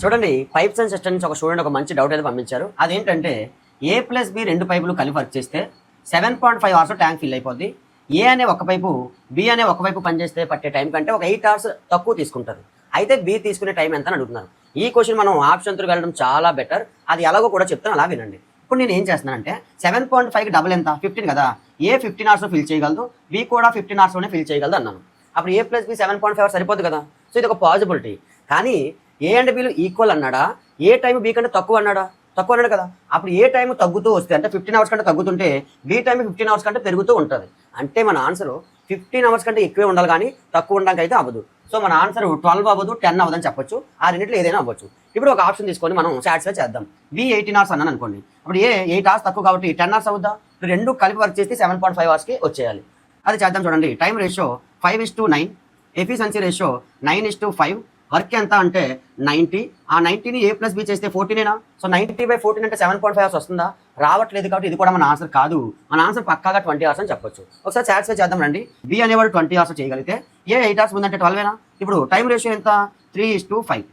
చూడండి, pipes and system నుంచి ఒక స్టూడెంట్ ఒక మంచి డౌట్ అయితే పంపించారు. అదేంటంటే A+B రెండు పైపులు కలిపి వర్క్ చేస్తే 7.5 అవర్స్ ట్యాంక్ ఫిల్ అయిపోద్ది. ఏ అనే ఒక పైపు బి అనే ఒక పైపు పనిచేస్తే పట్టే టైం కంటే ఒక 8 అవర్స్ తక్కువ తీసుకుంటారు. అయితే బి తీసుకునే టైం ఎంత అని అడుగుతున్నారు. ఈ క్వశ్చన్ మనం ఆప్షన్తో వెళ్ళడం చాలా బెటర్. అది ఎలాగో కూడా చెప్తాను, అలా వినండి. ఇప్పుడు నేను ఏం చేస్తున్నానంటే 7.5కి డబుల్ ఎంత 15 కదా. ఏ 15 అవర్స్లో ఫిల్ చేయగలదు, బి కూడా 15 అవర్స్లోనే ఫిల్ చేయగలదు అన్నాను. అప్పుడు A+B 7.5 అవర్స్ సరిపోదు కదా. సో ఇది ఒక పాసిబిలిటీ. కానీ ఏ అండ్ బిలు ఈక్వల్ అన్నాడా, ఏ టైం బి కంటే తక్కువ అన్నాడు కదా. అప్పుడు ఏ టైం తగ్గుతూ వస్తే అంటే 15 అవర్స్ కంటే తగ్గుతుంటే బి టైం 15 అవర్స్ కంటే పెరుగుతూ ఉంటుంది. అంటే మన ఆన్సర్ 15 అవర్స్ కంటే ఎక్కువే ఉండాలి, కానీ తక్కువ ఉండడానికి అయితే అవ్వదు. సో మన ఆన్సర్ 12 అవ్వదు, 10 అవ్వదని చెప్పొచ్చు. ఆ రెండింటిలో ఏదైనా అవ్వచ్చు. ఇప్పుడు ఒక ఆప్షన్ తీసుకొని మనం సాటిస్ఫై చేద్దాం. బి 18 అవర్స్ అన్నాను అనుకోండి. అప్పుడు ఏ 8 అవర్స్ తక్కువ కాబట్టి 10 అవర్స్ అవుద్దా. రెండు కలిపి వర్క్ చేస్తే 7.5 అవర్స్కి వచ్చేయాలి. అది చేద్దాం. చూడండి, time ratio 5:9, efficiency ratio 9:5. Work ఎంత అంటే 90. ఆ 90ని A+B చేస్తే 14ఏనా. సో 90/14 అంటే 7.5 అవర్స్ వస్తుందా? రావట్లేదు. కాబట్టి ఇది కూడా మన ఆన్సర్ కాదు. మన ఆన్సర్ పక్కాగా 20 అవర్స్ అని చెప్పొచ్చు. ఒకసారి సాటిస్ఫై చేద్దాం రండి. బి అనేవాడు 20 అవర్స్ చేయగలిగితే ఏ 8 అవర్స్ ముందంటే 12ఏనా. ఇప్పుడు టైం రేషియో ఎంత 3:5.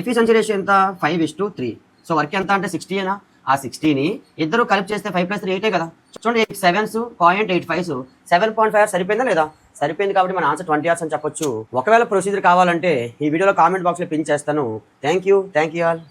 ఎఫిషియన్సీ రేషియో ఎంత 5:3. సో వర్క్ ఎంత అంటే 60ఏనా. ఆ 60ని ఇద్దరు కలిపి చేస్తే 5+3 8 కదా. చూడండి, 8 7s 0.85 7.5 అవర్స్ సరిపోయిందా లేదా. సరిపోయింది. కాబట్టి మన ఆన్సర్ 20 అవర్స్ అని చెప్పొచ్చు. ఒకవేళ ప్రొసీజర్ కావాలంటే ఈ వీడియోలో కామెంట్ బాక్స్లో పిన్ చేస్తాను. Thank you all.